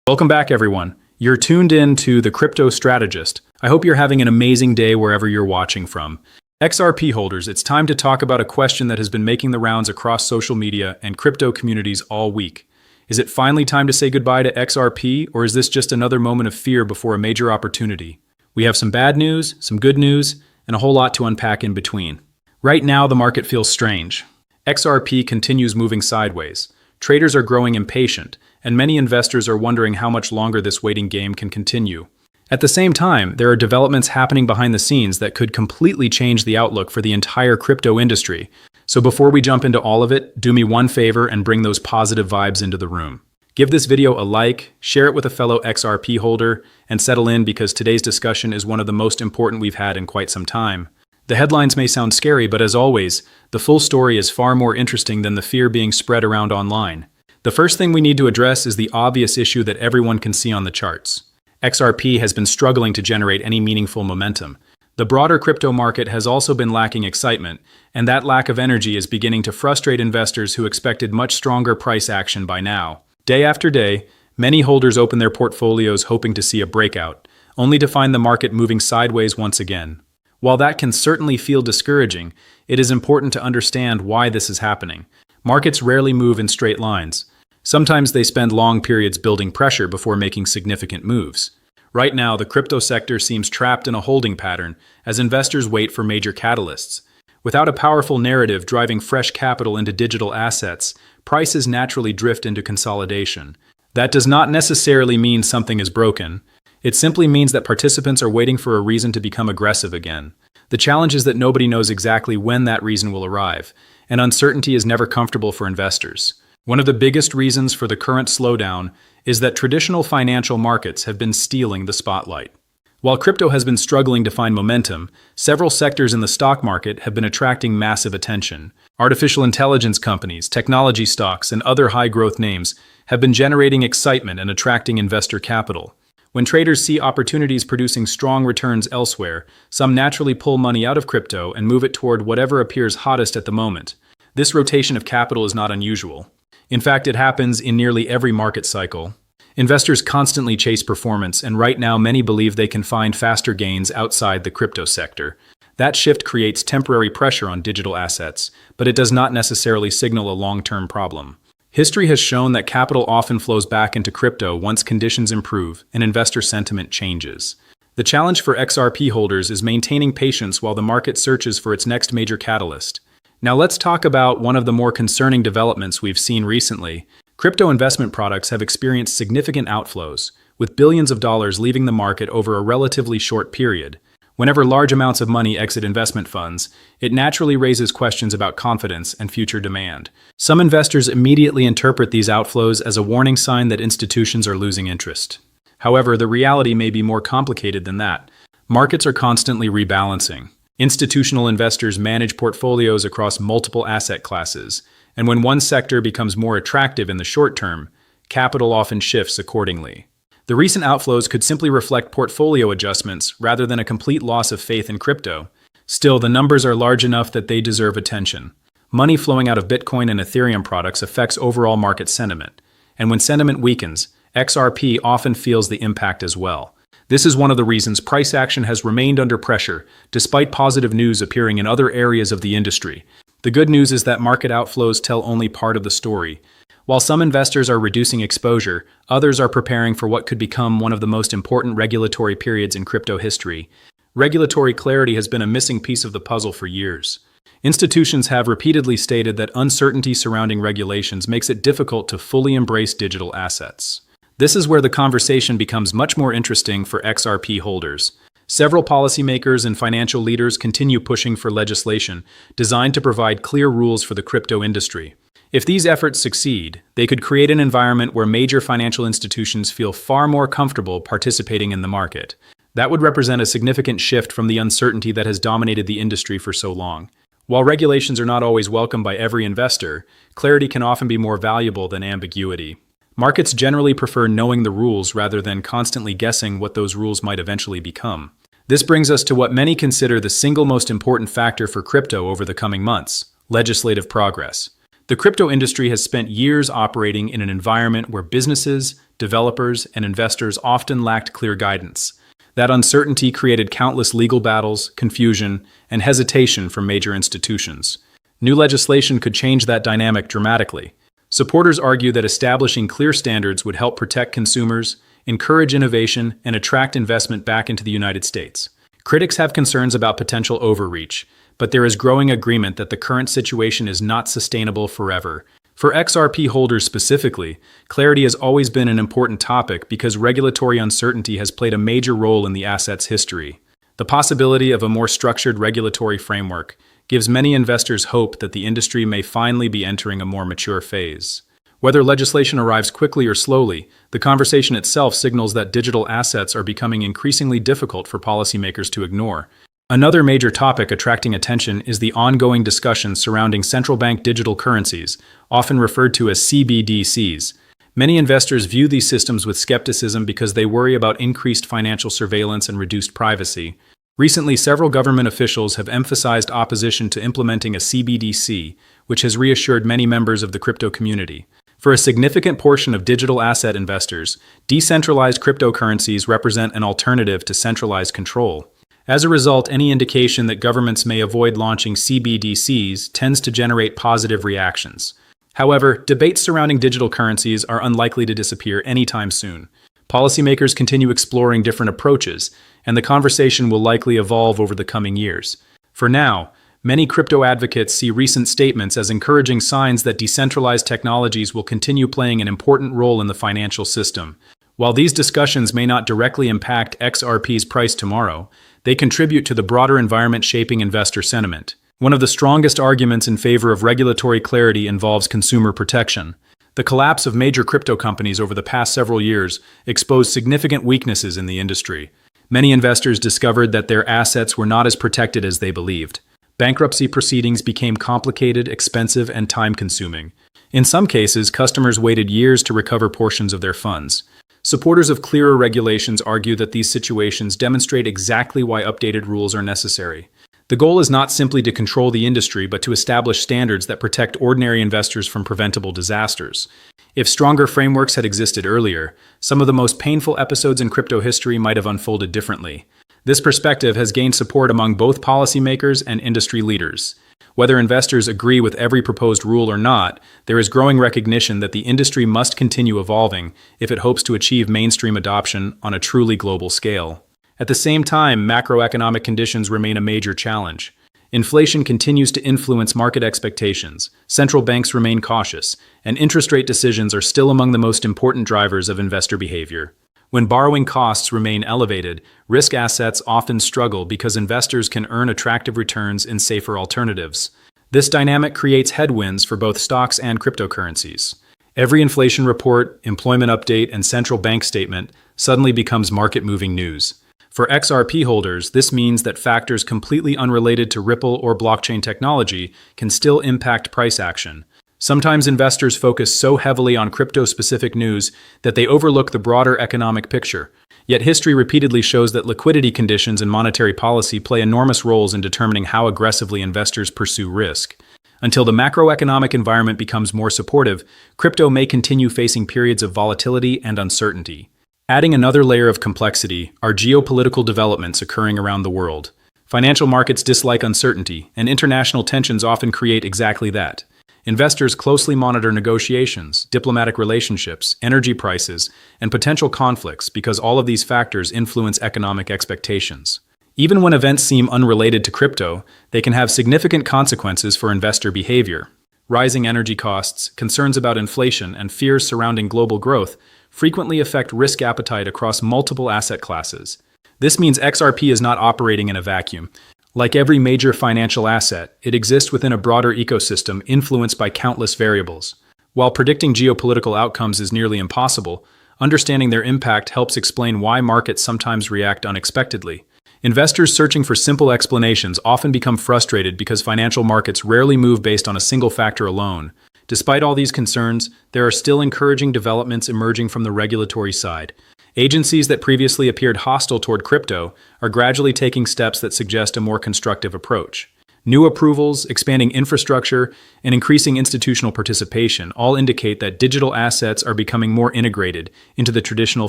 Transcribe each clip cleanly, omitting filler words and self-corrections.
Welcome back, everyone. You're tuned in to The Crypto Strategist. I hope you're having an amazing day wherever you're watching from. XRP holders, it's time to talk about a question that has been making the rounds across social media and crypto communities all week. Is it finally time to say goodbye to XRP, or is this just another moment of fear before a major opportunity? We have some bad news, some good news, and a whole lot to unpack in between. Right now, the market feels strange. XRP continues moving sideways. Traders are growing impatient, and many investors are wondering how much longer this waiting game can continue. At the same time, there are developments happening behind the scenes that could completely change the outlook for the entire crypto industry. So before we jump into all of it, do me one favor and bring those positive vibes into the room. Give this video a like, share it with a fellow XRP holder, and settle in because today's discussion is one of the most important we've had in quite some time. The headlines may sound scary, but as always, the full story is far more interesting than the fear being spread around online. The first thing we need to address is the obvious issue that everyone can see on the charts. XRP has been struggling to generate any meaningful momentum. The broader crypto market has also been lacking excitement, and that lack of energy is beginning to frustrate investors who expected much stronger price action by now. Day after day, many holders open their portfolios hoping to see a breakout, only to find the market moving sideways once again. While that can certainly feel discouraging, it is important to understand why this is happening. Markets rarely move in straight lines. Sometimes they spend long periods building pressure before making significant moves. Right now, the crypto sector seems trapped in a holding pattern as investors wait for major catalysts. Without a powerful narrative driving fresh capital into digital assets, prices naturally drift into consolidation. That does not necessarily mean something is broken. It simply means that participants are waiting for a reason to become aggressive again. The challenge is that nobody knows exactly when that reason will arrive, and uncertainty is never comfortable for investors. One of the biggest reasons for the current slowdown is that traditional financial markets have been stealing the spotlight. While crypto has been struggling to find momentum, several sectors in the stock market have been attracting massive attention. Artificial intelligence companies, technology stocks, and other high-growth names have been generating excitement and attracting investor capital. When traders see opportunities producing strong returns elsewhere, some naturally pull money out of crypto and move it toward whatever appears hottest at the moment. This rotation of capital is not unusual. In fact, it happens in nearly every market cycle. Investors constantly chase performance, and right now many believe they can find faster gains outside the crypto sector. That shift creates temporary pressure on digital assets, but it does not necessarily signal a long-term problem. History has shown that capital often flows back into crypto once conditions improve and investor sentiment changes. The challenge for XRP holders is maintaining patience while the market searches for its next major catalyst. Now let's talk about one of the more concerning developments we've seen recently. Crypto investment products have experienced significant outflows, with billions of dollars leaving the market over a relatively short period. Whenever large amounts of money exit investment funds, it naturally raises questions about confidence and future demand. Some investors immediately interpret these outflows as a warning sign that institutions are losing interest. However, the reality may be more complicated than that. Markets are constantly rebalancing. Institutional investors manage portfolios across multiple asset classes, and when one sector becomes more attractive in the short term, capital often shifts accordingly. The recent outflows could simply reflect portfolio adjustments rather than a complete loss of faith in crypto. Still, the numbers are large enough that they deserve attention. Money flowing out of Bitcoin and Ethereum products affects overall market sentiment, and when sentiment weakens, XRP often feels the impact as well. This is one of the reasons price action has remained under pressure, despite positive news appearing in other areas of the industry. The good news is that market outflows tell only part of the story. While some investors are reducing exposure, others are preparing for what could become one of the most important regulatory periods in crypto history. Regulatory clarity has been a missing piece of the puzzle for years. Institutions have repeatedly stated that uncertainty surrounding regulations makes it difficult to fully embrace digital assets. This is where the conversation becomes much more interesting for XRP holders. Several policymakers and financial leaders continue pushing for legislation designed to provide clear rules for the crypto industry. If these efforts succeed, they could create an environment where major financial institutions feel far more comfortable participating in the market. That would represent a significant shift from the uncertainty that has dominated the industry for so long. While regulations are not always welcomed by every investor, clarity can often be more valuable than ambiguity. Markets generally prefer knowing the rules rather than constantly guessing what those rules might eventually become. This brings us to what many consider the single most important factor for crypto over the coming months: legislative progress. The crypto industry has spent years operating in an environment where businesses, developers, and investors often lacked clear guidance. That uncertainty created countless legal battles, confusion, and hesitation from major institutions. New legislation could change that dynamic dramatically. Supporters argue that establishing clear standards would help protect consumers, encourage innovation, and attract investment back into the United States. Critics have concerns about potential overreach, but there is growing agreement that the current situation is not sustainable forever. For XRP holders specifically, clarity has always been an important topic because regulatory uncertainty has played a major role in the asset's history. The possibility of a more structured regulatory framework gives many investors hope that the industry may finally be entering a more mature phase. Whether legislation arrives quickly or slowly, the conversation itself signals that digital assets are becoming increasingly difficult for policymakers to ignore. Another major topic attracting attention is the ongoing discussion surrounding central bank digital currencies, often referred to as CBDCs. Many investors view these systems with skepticism because they worry about increased financial surveillance and reduced privacy. Recently, several government officials have emphasized opposition to implementing a CBDC, which has reassured many members of the crypto community. For a significant portion of digital asset investors, decentralized cryptocurrencies represent an alternative to centralized control. As a result, any indication that governments may avoid launching CBDCs tends to generate positive reactions. However, debates surrounding digital currencies are unlikely to disappear anytime soon. Policymakers continue exploring different approaches, and the conversation will likely evolve over the coming years. For now, many crypto advocates see recent statements as encouraging signs that decentralized technologies will continue playing an important role in the financial system. While these discussions may not directly impact XRP's price tomorrow, they contribute to the broader environment shaping investor sentiment. One of the strongest arguments in favor of regulatory clarity involves consumer protection. The collapse of major crypto companies over the past several years exposed significant weaknesses in the industry. Many investors discovered that their assets were not as protected as they believed. Bankruptcy proceedings became complicated, expensive, and time-consuming. In some cases, customers waited years to recover portions of their funds. Supporters of clearer regulations argue that these situations demonstrate exactly why updated rules are necessary. The goal is not simply to control the industry, but to establish standards that protect ordinary investors from preventable disasters. If stronger frameworks had existed earlier, some of the most painful episodes in crypto history might have unfolded differently. This perspective has gained support among both policymakers and industry leaders. Whether investors agree with every proposed rule or not, there is growing recognition that the industry must continue evolving if it hopes to achieve mainstream adoption on a truly global scale. At the same time, macroeconomic conditions remain a major challenge. Inflation continues to influence market expectations, central banks remain cautious, and interest rate decisions are still among the most important drivers of investor behavior. When borrowing costs remain elevated, risk assets often struggle because investors can earn attractive returns in safer alternatives. This dynamic creates headwinds for both stocks and cryptocurrencies. Every inflation report, employment update, and central bank statement suddenly becomes market-moving news. For XRP holders, this means that factors completely unrelated to Ripple or blockchain technology can still impact price action. Sometimes investors focus so heavily on crypto-specific news that they overlook the broader economic picture. Yet history repeatedly shows that liquidity conditions and monetary policy play enormous roles in determining how aggressively investors pursue risk. Until the macroeconomic environment becomes more supportive, crypto may continue facing periods of volatility and uncertainty. Adding another layer of complexity are geopolitical developments occurring around the world. Financial markets dislike uncertainty, and international tensions often create exactly that. Investors closely monitor negotiations, diplomatic relationships, energy prices, and potential conflicts because all of these factors influence economic expectations. Even when events seem unrelated to crypto, they can have significant consequences for investor behavior. Rising energy costs, concerns about inflation, and fears surrounding global growth frequently affect risk appetite across multiple asset classes. This means XRP is not operating in a vacuum. Like every major financial asset, it exists within a broader ecosystem influenced by countless variables. While predicting geopolitical outcomes is nearly impossible, understanding their impact helps explain why markets sometimes react unexpectedly. Investors searching for simple explanations often become frustrated because financial markets rarely move based on a single factor alone. Despite all these concerns, there are still encouraging developments emerging from the regulatory side. Agencies that previously appeared hostile toward crypto are gradually taking steps that suggest a more constructive approach. New approvals, expanding infrastructure, and increasing institutional participation all indicate that digital assets are becoming more integrated into the traditional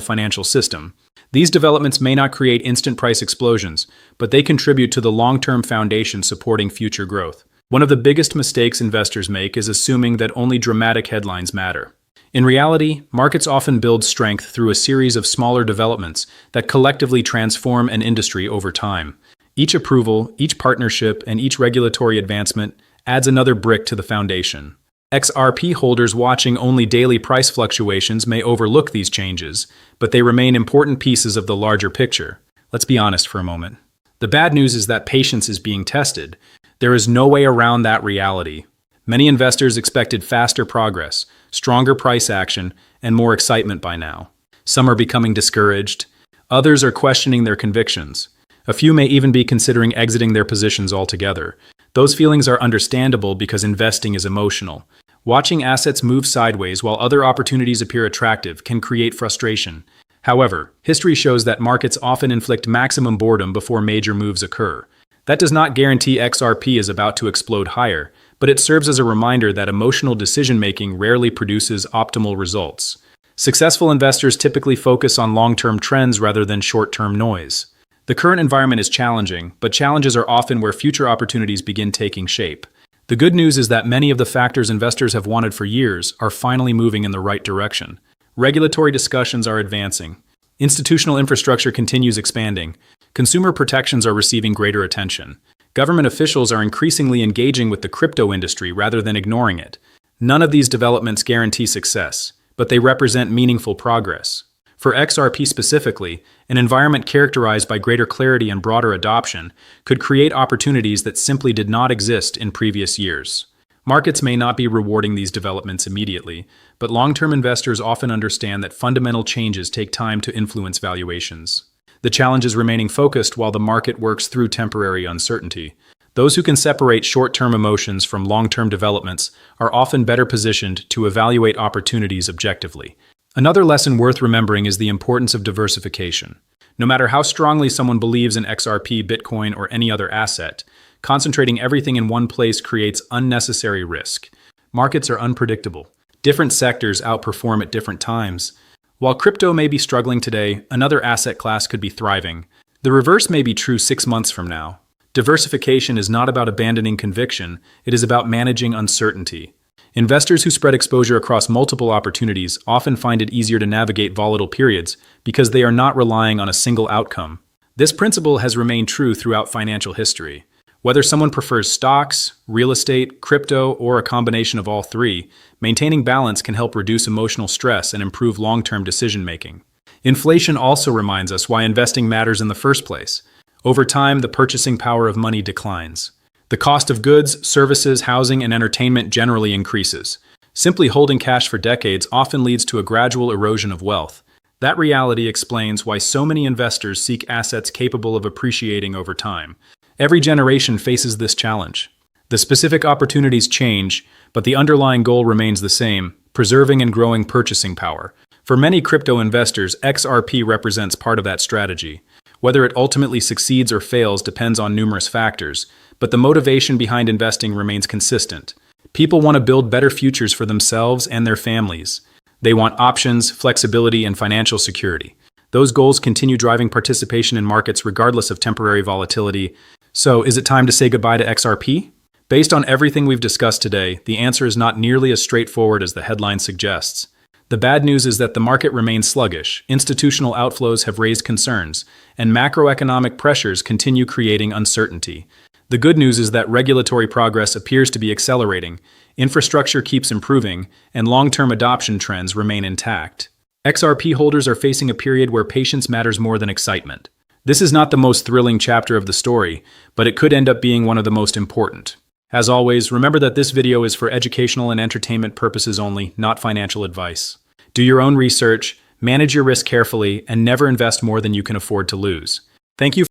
financial system. These developments may not create instant price explosions, but they contribute to the long-term foundation supporting future growth. One of the biggest mistakes investors make is assuming that only dramatic headlines matter. In reality, markets often build strength through a series of smaller developments that collectively transform an industry over time. Each approval, each partnership, and each regulatory advancement adds another brick to the foundation. XRP holders watching only daily price fluctuations may overlook these changes, but they remain important pieces of the larger picture. Let's be honest for a moment. The bad news is that patience is being tested. There is no way around that reality. Many investors expected faster progress, stronger price action, and more excitement by now. Some are becoming discouraged. Others are questioning their convictions. A few may even be considering exiting their positions altogether. Those feelings are understandable because investing is emotional. Watching assets move sideways while other opportunities appear attractive can create frustration. However, history shows that markets often inflict maximum boredom before major moves occur. That does not guarantee XRP is about to explode higher, but it serves as a reminder that emotional decision-making rarely produces optimal results. Successful investors typically focus on long-term trends rather than short-term noise. The current environment is challenging, but challenges are often where future opportunities begin taking shape. The good news is that many of the factors investors have wanted for years are finally moving in the right direction. Regulatory discussions are advancing. Institutional infrastructure continues expanding. Consumer protections are receiving greater attention. Government officials are increasingly engaging with the crypto industry rather than ignoring it. None of these developments guarantee success, but they represent meaningful progress. For XRP specifically, an environment characterized by greater clarity and broader adoption could create opportunities that simply did not exist in previous years. Markets may not be rewarding these developments immediately, but long-term investors often understand that fundamental changes take time to influence valuations. The challenge is remaining focused while the market works through temporary uncertainty. Those who can separate short-term emotions from long-term developments are often better positioned to evaluate opportunities objectively. Another lesson worth remembering is the importance of diversification. No matter how strongly someone believes in XRP, Bitcoin, or any other asset, concentrating everything in one place creates unnecessary risk. Markets are unpredictable. Different sectors outperform at different times. While crypto may be struggling today, another asset class could be thriving. The reverse may be true 6 months from now. Diversification is not about abandoning conviction, it is about managing uncertainty. Investors who spread exposure across multiple opportunities often find it easier to navigate volatile periods because they are not relying on a single outcome. This principle has remained true throughout financial history. Whether someone prefers stocks, real estate, crypto, or a combination of all three, maintaining balance can help reduce emotional stress and improve long-term decision-making. Inflation also reminds us why investing matters in the first place. Over time, the purchasing power of money declines. The cost of goods, services, housing, and entertainment generally increases. Simply holding cash for decades often leads to a gradual erosion of wealth. That reality explains why so many investors seek assets capable of appreciating over time. Every generation faces this challenge. The specific opportunities change, but the underlying goal remains the same: preserving and growing purchasing power. For many crypto investors, XRP represents part of that strategy. Whether it ultimately succeeds or fails depends on numerous factors, but the motivation behind investing remains consistent. People want to build better futures for themselves and their families. They want options, flexibility, and financial security. Those goals continue driving participation in markets regardless of temporary volatility. So, is it time to say goodbye to XRP? Based on everything we've discussed today, the answer is not nearly as straightforward as the headline suggests. The bad news is that the market remains sluggish, institutional outflows have raised concerns, and macroeconomic pressures continue creating uncertainty. The good news is that regulatory progress appears to be accelerating, infrastructure keeps improving, and long-term adoption trends remain intact. XRP holders are facing a period where patience matters more than excitement. This is not the most thrilling chapter of the story, but it could end up being one of the most important. As always, remember that this video is for educational and entertainment purposes only, not financial advice. Do your own research, manage your risk carefully, and never invest more than you can afford to lose. Thank you.